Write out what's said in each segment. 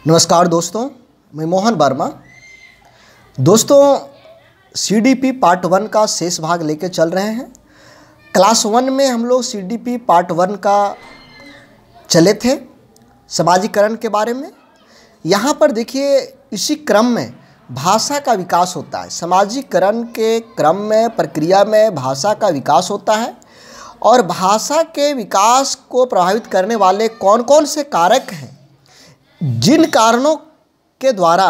नमस्कार दोस्तों, मैं मोहन वर्मा। दोस्तों, सीडीपी पार्ट 1 का शेष भाग लेके चल रहे हैं। क्लास 1 में हम लोग सीडीपी पार्ट 1 का चले थे समाजीकरण के बारे में। यहाँ पर देखिए, इसी क्रम में भाषा का विकास होता है। समाजीकरण के क्रम में, प्रक्रिया में भाषा का विकास होता है और भाषा के विकास को प्रभावित करने वाले कौन कौन से कारक हैं, जिन कारणों के द्वारा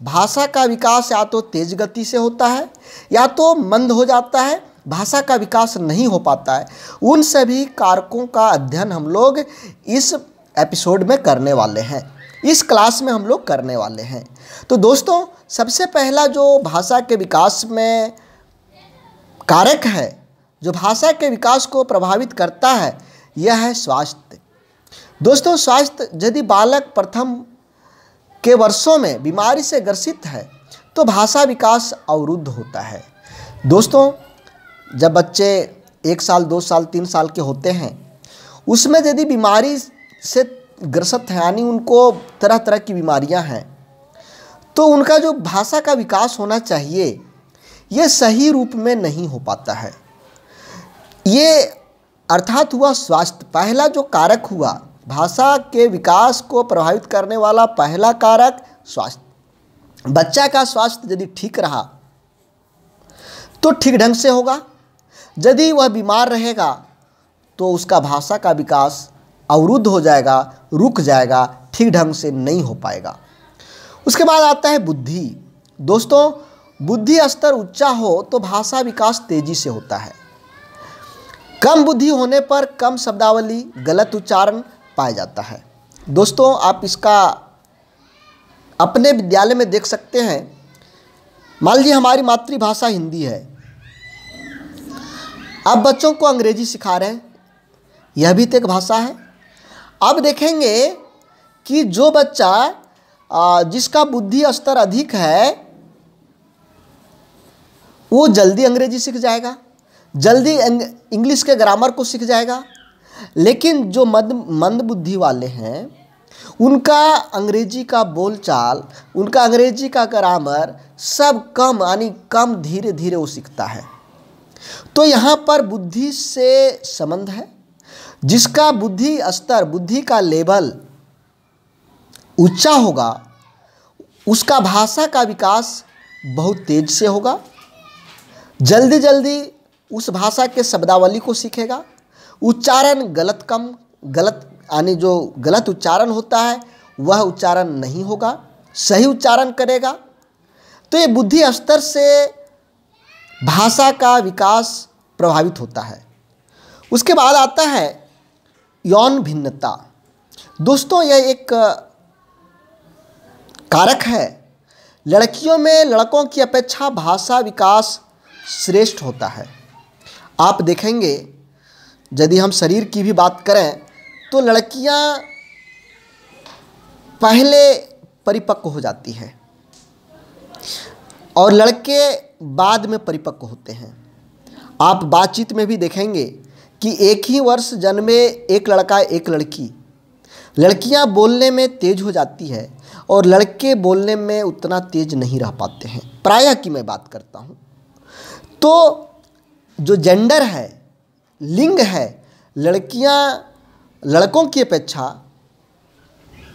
भाषा का विकास या तो तेज गति से होता है या तो मंद हो जाता है, भाषा का विकास नहीं हो पाता है, उन सभी कारकों का अध्ययन हम लोग इस एपिसोड में करने वाले हैं, इस क्लास में हम लोग करने वाले हैं। तो दोस्तों, सबसे पहला जो भाषा के विकास में कारक है, जो भाषा के विकास को प्रभावित करता है, यह है स्वास्थ्य। दोस्तों, स्वास्थ्य यदि बालक प्रथम के वर्षों में बीमारी से ग्रसित है तो भाषा विकास अवरुद्ध होता है। दोस्तों, जब बच्चे 1 साल, 2 साल, 3 साल के होते हैं, उसमें यदि बीमारी से ग्रसित है, यानी उनको तरह तरह की बीमारियां हैं, तो उनका जो भाषा का विकास होना चाहिए ये सही रूप में नहीं हो पाता है। ये अर्थात हुआ स्वास्थ्य। पहला जो कारक हुआ भाषा के विकास को प्रभावित करने वाला, पहला कारक स्वास्थ्य। बच्चा का स्वास्थ्य यदि ठीक रहा तो ठीक ढंग से होगा। यदि वह बीमार रहेगा तो उसका भाषा का विकास अवरुद्ध हो जाएगा, रुक जाएगा, ठीक ढंग से नहीं हो पाएगा। उसके बाद आता है बुद्धि। दोस्तों, बुद्धि स्तर ऊंचा हो तो भाषा विकास तेजी से होता है। कम बुद्धि होने पर कम शब्दावली, गलत उच्चारण पाया जाता है। दोस्तों, आप इसका अपने विद्यालय में देख सकते हैं। मान लीजिए हमारी मातृभाषा हिंदी है, अब बच्चों को अंग्रेजी सिखा रहे हैं, यह भी तो एक भाषा है। अब देखेंगे कि जो बच्चा जिसका बुद्धि स्तर अधिक है वो जल्दी अंग्रेजी सीख जाएगा, जल्दी इंग्लिश के ग्रामर को सीख जाएगा। लेकिन जो मंद बुद्धि वाले हैं, उनका अंग्रेजी का बोलचाल, उनका अंग्रेजी का ग्रामर सब कम, यानी कम, धीरे धीरे वो सीखता है। तो यहाँ पर बुद्धि से संबंध है। जिसका बुद्धि स्तर, बुद्धि का लेवल ऊंचा होगा, उसका भाषा का विकास बहुत तेज से होगा, जल्दी जल्दी उस भाषा के शब्दावली को सीखेगा। उच्चारण गलत यानी जो गलत उच्चारण होता है वह उच्चारण नहीं होगा, सही उच्चारण करेगा। तो ये बुद्धि स्तर से भाषा का विकास प्रभावित होता है। उसके बाद आता है यौन भिन्नता। दोस्तों, यह एक कारक है। लड़कियों में लड़कों की अपेक्षा भाषा विकास श्रेष्ठ होता है। आप देखेंगे, यदि हम शरीर की भी बात करें तो लड़कियां पहले परिपक्व हो जाती हैं और लड़के बाद में परिपक्व होते हैं। आप बातचीत में भी देखेंगे कि एक ही वर्ष जन्मे एक लड़का, एक लड़की, लड़कियां बोलने में तेज हो जाती है और लड़के बोलने में उतना तेज नहीं रह पाते हैं, प्रायः की मैं बात करता हूं। तो जो जेंडर है, लिंग है, लड़कियां लड़कों की अपेक्षा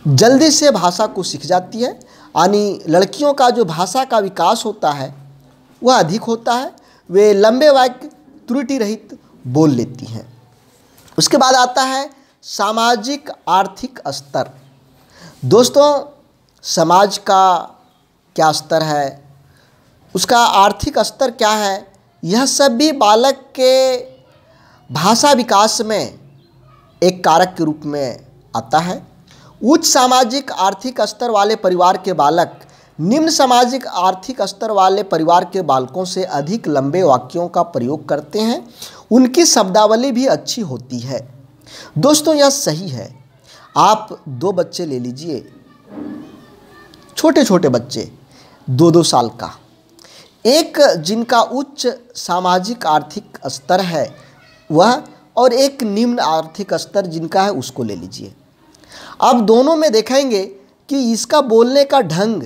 जल्दी से भाषा को सीख जाती है, यानी लड़कियों का जो भाषा का विकास होता है वह अधिक होता है। वे लंबे वाक्य त्रुटि रहित बोल लेती हैं। उसके बाद आता है सामाजिक आर्थिक स्तर। दोस्तों, समाज का क्या स्तर है, उसका आर्थिक स्तर क्या है, यह सब भी बालक के भाषा विकास में एक कारक के रूप में आता है। उच्च सामाजिक आर्थिक स्तर वाले परिवार के बालक निम्न सामाजिक आर्थिक स्तर वाले परिवार के बालकों से अधिक लंबे वाक्यों का प्रयोग करते हैं। उनकी शब्दावली भी अच्छी होती है। दोस्तों, यह सही है। आप 2 बच्चे ले लीजिए, छोटे छोटे बच्चे, 2-2 साल का, एक जिनका उच्च सामाजिक आर्थिक स्तर है वह, और एक निम्न आर्थिक स्तर जिनका है उसको ले लीजिए। अब दोनों में देखेंगे कि इसका बोलने का ढंग,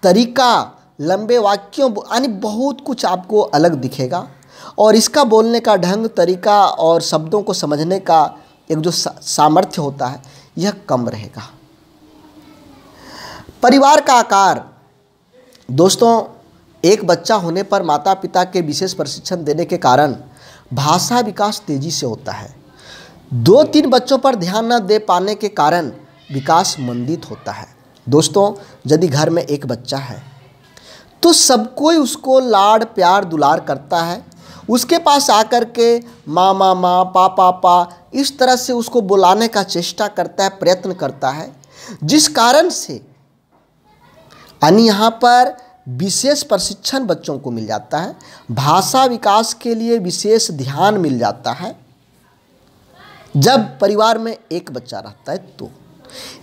तरीका, लंबे वाक्यों यानी बहुत कुछ आपको अलग दिखेगा, और इसका बोलने का ढंग, तरीका और शब्दों को समझने का एक जो सामर्थ्य होता है यह कम रहेगा। परिवार का आकार, दोस्तों एक बच्चा होने पर माता पिता के विशेष प्रशिक्षण देने के कारण भाषा विकास तेजी से होता है। 2-3 बच्चों पर ध्यान न दे पाने के कारण विकास मंदित होता है। दोस्तों यदि घर में एक बच्चा है तो सब कोई उसको लाड प्यार दुलार करता है, उसके पास आकर के माँ माँ माँ, पा पा इस तरह से उसको बुलाने का चेष्टा करता है, प्रयत्न करता है, जिस कारण से यानी यहाँ पर विशेष प्रशिक्षण बच्चों को मिल जाता है, भाषा विकास के लिए विशेष ध्यान मिल जाता है। जब परिवार में एक बच्चा रहता है तो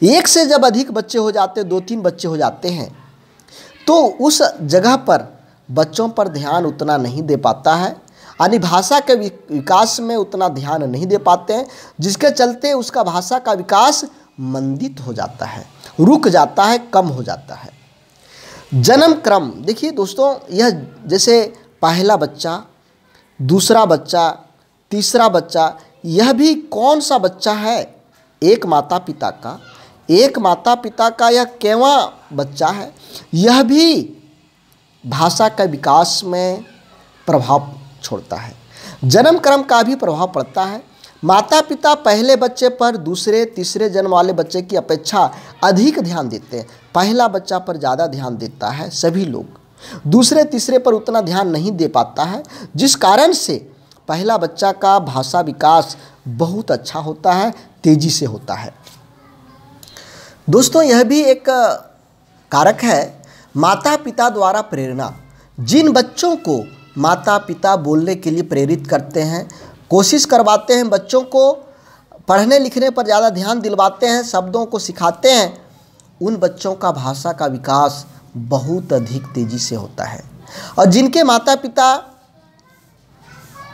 एक से जब अधिक बच्चे हो जाते हैं, 2-3 बच्चे हो जाते हैं, तो उस जगह पर बच्चों पर ध्यान उतना नहीं दे पाता है, यानी भाषा के विकास में उतना ध्यान नहीं दे पाते हैं, जिसके चलते उसका भाषा का विकास मंदित हो जाता है, रुक जाता है, कम हो जाता है। जन्म क्रम, देखिए दोस्तों, यह जैसे पहला बच्चा, दूसरा बच्चा, तीसरा बच्चा, यह भी कौन सा बच्चा है? एक माता पिता का यह केवां बच्चा है, यह भी भाषा का विकास में प्रभाव छोड़ता है। जन्म क्रम का भी प्रभाव पड़ता है। माता पिता पहले बच्चे पर दूसरे तीसरे जन्म वाले बच्चे की अपेक्षा अधिक ध्यान देते हैं। पहला बच्चा पर ज़्यादा ध्यान देता है सभी लोग, दूसरे तीसरे पर उतना ध्यान नहीं दे पाता है, जिस कारण से पहला बच्चा का भाषा विकास बहुत अच्छा होता है, तेजी से होता है। दोस्तों यह भी एक कारक है, माता पिता द्वारा प्रेरणा। जिन बच्चों को माता पिता बोलने के लिए प्रेरित करते हैं, कोशिश करवाते हैं, बच्चों को पढ़ने लिखने पर ज़्यादा ध्यान दिलवाते हैं, शब्दों को सिखाते हैं, उन बच्चों का भाषा का विकास बहुत अधिक तेज़ी से होता है। और जिनके माता पिता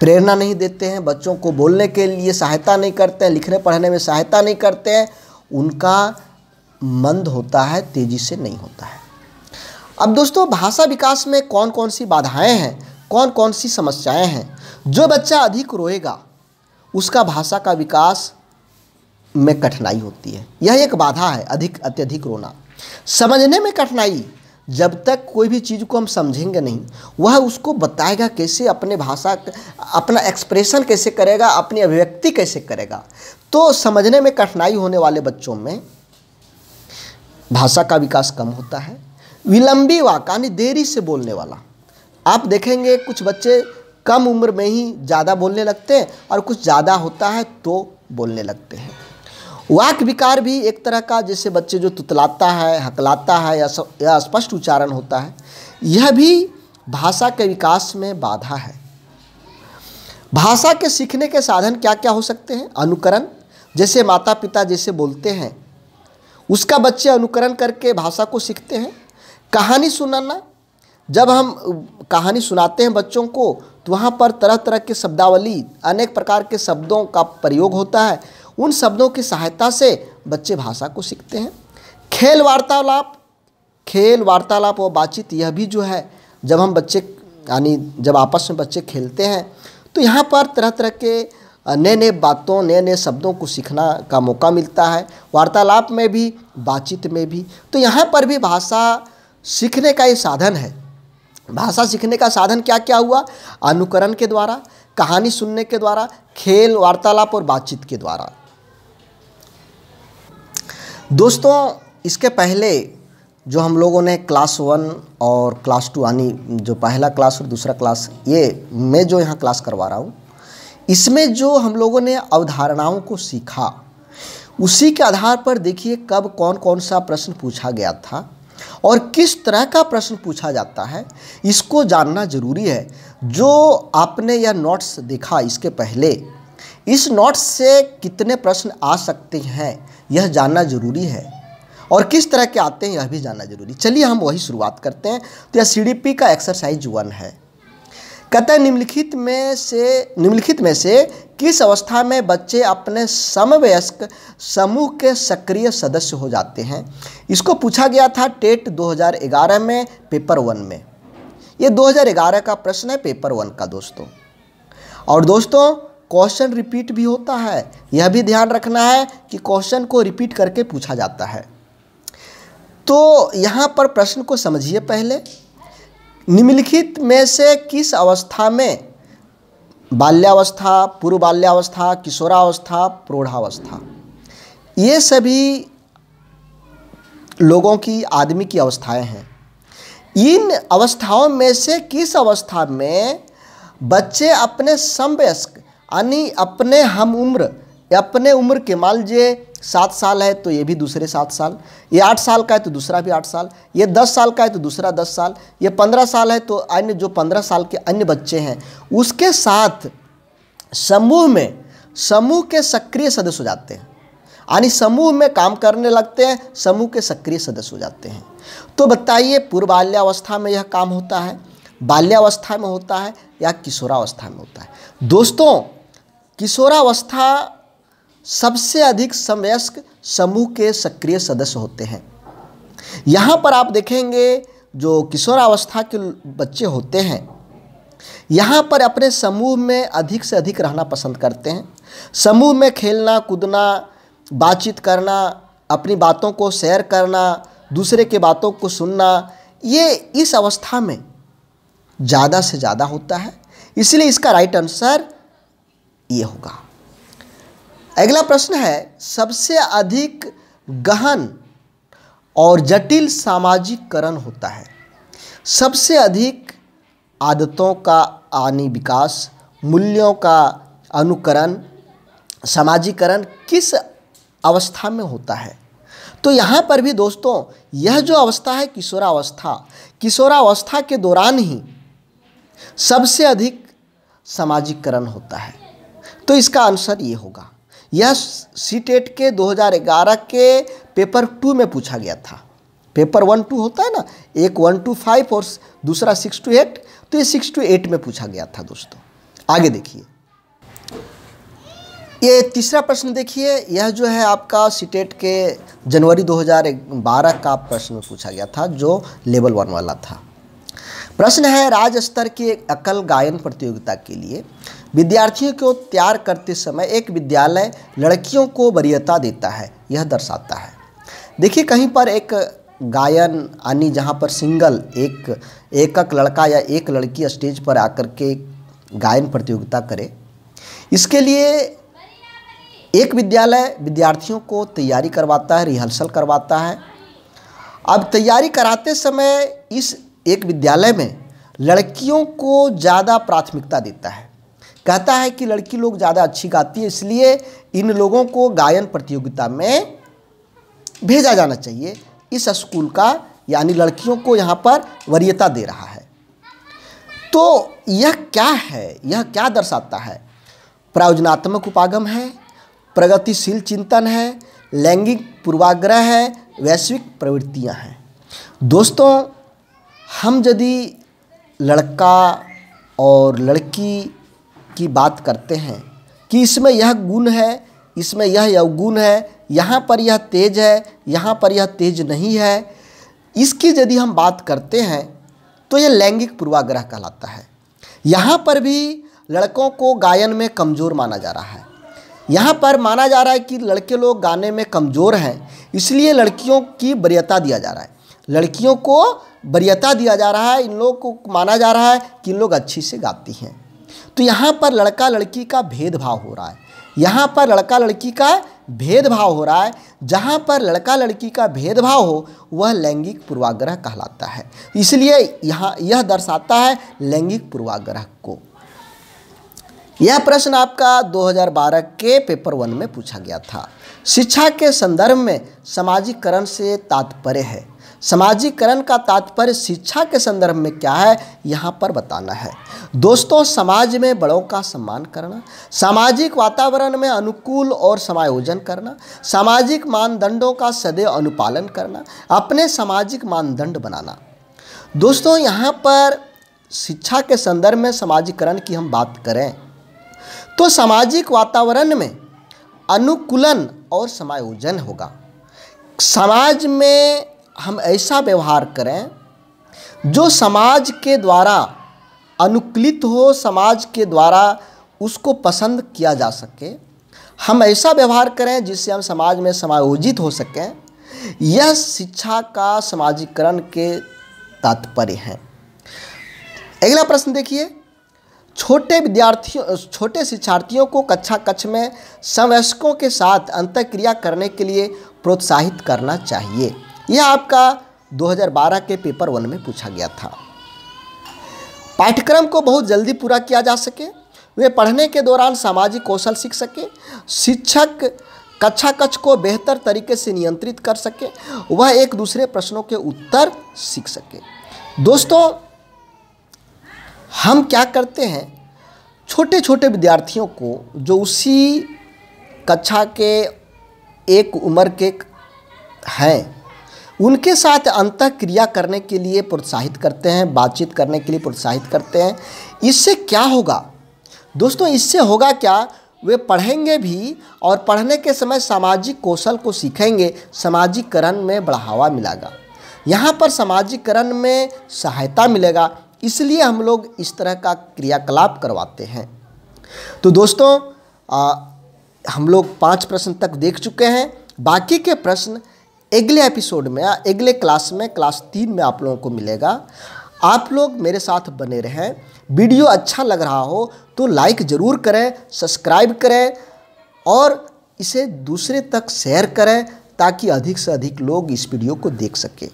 प्रेरणा नहीं देते हैं, बच्चों को बोलने के लिए सहायता नहीं करते हैं, लिखने पढ़ने में सहायता नहीं करते हैं, उनका मंद होता है, तेज़ी से नहीं होता है। अब दोस्तों भाषा विकास में कौन कौन सी बाधाएं हैं, कौन कौन सी समस्याएं हैं? जो बच्चा अधिक रोएगा उसका भाषा का विकास में कठिनाई होती है, यह एक बाधा है, अत्यधिक रोना। समझने में कठिनाई, जब तक कोई भी चीज़ को हम समझेंगे नहीं, वह उसको बताएगा कैसे, अपने भाषा अपना एक्सप्रेशन कैसे करेगा, अपनी अभिव्यक्ति कैसे करेगा। तो समझने में कठिनाई होने वाले बच्चों में भाषा का विकास कम होता है। विलंबी वाक्य यानी देरी से बोलने वाला, आप देखेंगे कुछ बच्चे कम उम्र में ही ज़्यादा बोलने लगते हैं और कुछ ज़्यादा होता है तो बोलने लगते हैं। वाक्य विकार भी एक तरह का, जैसे बच्चे जो तुतलाता है, हकलाता है या स्पष्ट उच्चारण होता है, यह भी भाषा के विकास में बाधा है। भाषा के सीखने के साधन क्या क्या हो सकते हैं? अनुकरण, जैसे माता पिता जैसे बोलते हैं उसका बच्चे अनुकरण करके भाषा को सीखते हैं। कहानी सुनाना, जब हम कहानी सुनाते हैं बच्चों को तो वहाँ पर तरह तरह के शब्दावली, अनेक प्रकार के शब्दों का प्रयोग होता है, उन शब्दों की सहायता से बच्चे भाषा को सीखते हैं। खेल वार्तालाप और बातचीत, यह भी जो है जब हम बच्चे यानी जब आपस में बच्चे खेलते हैं तो यहाँ पर तरह तरह के नए नए बातों, नए नए शब्दों को सीखना का मौका मिलता है, वार्तालाप में भी, बातचीत में भी। तो यहाँ पर भी भाषा सीखने का ये साधन है। भाषा सीखने का साधन क्या क्या हुआ? अनुकरण के द्वारा, कहानी सुनने के द्वारा, खेल, वार्तालाप और बातचीत के द्वारा। दोस्तों इसके पहले जो हम लोगों ने क्लास 1 और क्लास 2 यानी जो पहला क्लास और दूसरा क्लास, ये मैं जो यहाँ क्लास करवा रहा हूँ, इसमें जो हम लोगों ने अवधारणाओं को सीखा, उसी के आधार पर देखिए कब कौन कौन सा प्रश्न पूछा गया था और किस तरह का प्रश्न पूछा जाता है, इसको जानना जरूरी है। जो आपने यह नोट्स देखा इसके पहले, इस नोट्स से कितने प्रश्न आ सकते हैं यह जानना जरूरी है, और किस तरह के आते हैं यह भी जानना जरूरी। चलिए हम वही शुरुआत करते हैं। तो यह CDP का एक्सरसाइज 1 है। कहता है निम्नलिखित में से किस अवस्था में बच्चे अपने समवयस्क समूह के सक्रिय सदस्य हो जाते हैं। इसको पूछा गया था टेट 2011 में पेपर 1 में। ये 2011 का प्रश्न है पेपर 1 का दोस्तों। और दोस्तों क्वेश्चन रिपीट भी होता है, यह भी ध्यान रखना है कि क्वेश्चन को रिपीट करके पूछा जाता है। तो यहाँ पर प्रश्न को समझिए पहले। निम्नलिखित में से किस अवस्था में बाल्यावस्था, पूर्व बाल्यावस्था, किशोरावस्था, प्रौढ़ावस्था, ये सभी लोगों की, आदमी की अवस्थाएं हैं। इन अवस्थाओं में से किस अवस्था में बच्चे अपने समवयस्क यानी अपने हम उम्र, अपने उम्र के, मान लीजिए 7 साल है तो ये भी दूसरे 7 साल, ये 8 साल का है तो दूसरा भी 8 साल, ये 10 साल का है तो दूसरा 10 साल, ये 15 साल है तो अन्य जो 15 साल के अन्य बच्चे हैं उसके साथ समूह के सक्रिय सदस्य हो जाते हैं, यानी समूह में काम करने लगते हैं, समूह के सक्रिय सदस्य हो जाते हैं। तो बताइए पूर्व बाल्यावस्था में यह काम होता है, बाल्यावस्था में होता है या किशोरावस्था में होता है। दोस्तों किशोरावस्था सबसे अधिक समवयस्क समूह के सक्रिय सदस्य होते हैं। यहाँ पर आप देखेंगे जो किशोरावस्था के बच्चे होते हैं यहाँ पर अपने समूह में अधिक से अधिक रहना पसंद करते हैं। समूह में खेलना कूदना, बातचीत करना, अपनी बातों को शेयर करना, दूसरे के बातों को सुनना, ये इस अवस्था में ज़्यादा से ज़्यादा होता है। इसलिए इसका राइट आंसर ये होगा। अगला प्रश्न है, सबसे अधिक गहन और जटिल सामाजिकरण होता है। सबसे अधिक आदतों का विकास, मूल्यों का अनुकरण, सामाजिकरण किस अवस्था में होता है। तो यहाँ पर भी दोस्तों यह जो अवस्था है किशोरावस्था के दौरान ही सबसे अधिक सामाजिकरण होता है। तो इसका आंसर ये होगा। यह सीटेट के 2011 के पेपर 2 में पूछा गया था। पेपर 1 2 होता है ना, एक 1 to 5 और दूसरा 6 to 8, तो ये 6 to 8 में पूछा गया था दोस्तों। आगे देखिए, ये तीसरा प्रश्न देखिए। यह जो है आपका सीटेट के जनवरी 2012 का प्रश्न पूछा गया था जो लेवल 1 वाला था। प्रश्न है, राज्य स्तर की एकल गायन प्रतियोगिता के लिए विद्यार्थियों को तैयार करते समय एक विद्यालय लड़कियों को वरीयता देता है, यह दर्शाता है। देखिए कहीं पर एक गायन यानी जहाँ पर सिंगल एकक लड़का या एक लड़की स्टेज पर आकर के गायन प्रतियोगिता करे, इसके लिए एक विद्यालय विद्यार्थियों को तैयारी करवाता है, रिहर्सल करवाता है। अब तैयारी कराते समय इस एक विद्यालय में लड़कियों को ज़्यादा प्राथमिकता देता है। कहता है कि लड़की लोग ज़्यादा अच्छी गाती है, इसलिए इन लोगों को गायन प्रतियोगिता में भेजा जाना चाहिए। इस स्कूल का यानी लड़कियों को यहाँ पर वरीयता दे रहा है। तो यह क्या है, यह क्या दर्शाता है? प्रयोजनात्मक उपागम है, प्रगतिशील चिंतन है, लैंगिक पूर्वाग्रह है, वैश्विक प्रवृत्तियाँ हैं। दोस्तों हम यदि लड़का और लड़की की बात करते हैं कि इसमें यह गुण है, इसमें यह अवगुण है, यहाँ पर यह तेज है, यहाँ पर यह तेज नहीं है, इसकी यदि हम बात करते हैं तो यह लैंगिक पूर्वाग्रह कहलाता है। यहाँ पर भी लड़कों को गायन में कमज़ोर माना जा रहा है। यहाँ पर माना जा रहा है कि लड़के लोग गाने में कमज़ोर हैं, इसलिए लड़कियों की वरीयता दिया जा रहा है। लड़कियों को वरीयता दिया जा रहा है, इन लोगों को माना जा रहा है कि इन लोग अच्छी से गाती हैं। तो यहाँ पर लड़का लड़की का भेदभाव हो रहा है। यहाँ पर लड़का लड़की का भेदभाव हो रहा है। जहाँ पर लड़का लड़की का भेदभाव हो वह लैंगिक पूर्वाग्रह कहलाता है। इसलिए यहाँ यह दर्शाता है लैंगिक पूर्वाग्रह को। यह प्रश्न आपका 2012 के पेपर 1 में पूछा गया था। शिक्षा के संदर्भ में सामाजिकरण से तात्पर्य है। सामाजिकरण का तात्पर्य शिक्षा के संदर्भ में क्या है, यहाँ पर बताना है। दोस्तों समाज में बड़ों का सम्मान करना, सामाजिक वातावरण में अनुकूल और समायोजन करना, सामाजिक मानदंडों का सदैव अनुपालन करना, अपने सामाजिक मानदंड बनाना। दोस्तों यहाँ पर शिक्षा के संदर्भ में समाजीकरण की हम बात करें तो सामाजिक वातावरण में अनुकूलन और समायोजन होगा। समाज में हम ऐसा व्यवहार करें जो समाज के द्वारा अनुकूलित हो, समाज के द्वारा उसको पसंद किया जा सके। हम ऐसा व्यवहार करें जिससे हम समाज में समायोजित हो सकें। यह शिक्षा का समाजीकरण के तात्पर्य है। अगला प्रश्न देखिए, छोटे शिक्षार्थियों को कक्षा कक्ष में समवयस्कों के साथ अंतःक्रिया करने के लिए प्रोत्साहित करना चाहिए। यह आपका 2012 के पेपर 1 में पूछा गया था। पाठ्यक्रम को बहुत जल्दी पूरा किया जा सके, वे पढ़ने के दौरान सामाजिक कौशल सीख सके, शिक्षक कक्षा कक्ष को बेहतर तरीके से नियंत्रित कर सके, वह एक दूसरे प्रश्नों के उत्तर सीख सके। दोस्तों, हम क्या करते हैं, छोटे छोटे विद्यार्थियों को जो उसी कक्षा के एक उम्र के हैं उनके साथ अंतःक्रिया करने के लिए प्रोत्साहित करते हैं, बातचीत करने के लिए प्रोत्साहित करते हैं। इससे क्या होगा दोस्तों, इससे होगा क्या, वे पढ़ेंगे भी और पढ़ने के समय सामाजिक कौशल को सीखेंगे, समाजीकरण में बढ़ावा मिलेगा, यहाँ पर समाजीकरण में सहायता मिलेगा। इसलिए हम लोग इस तरह का क्रियाकलाप करवाते हैं। तो दोस्तों, हम लोग 5 प्रश्न तक देख चुके हैं। बाकी के प्रश्न अगले एपिसोड में, अगले क्लास में, क्लास 3 में आप लोगों को मिलेगा। आप लोग मेरे साथ बने रहें। वीडियो अच्छा लग रहा हो तो लाइक ज़रूर करें, सब्सक्राइब करें और इसे दूसरे तक शेयर करें ताकि अधिक से अधिक लोग इस वीडियो को देख सकें।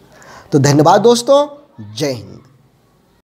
तो धन्यवाद दोस्तों, जय हिंद।